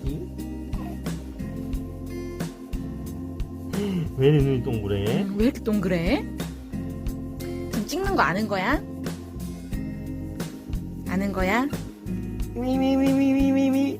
동그랗지? 왜 내 눈이 동그래? 왜 이렇게 동그래? 지금 찍는 거 아는 거야? 아는 거야? 미미미미미미미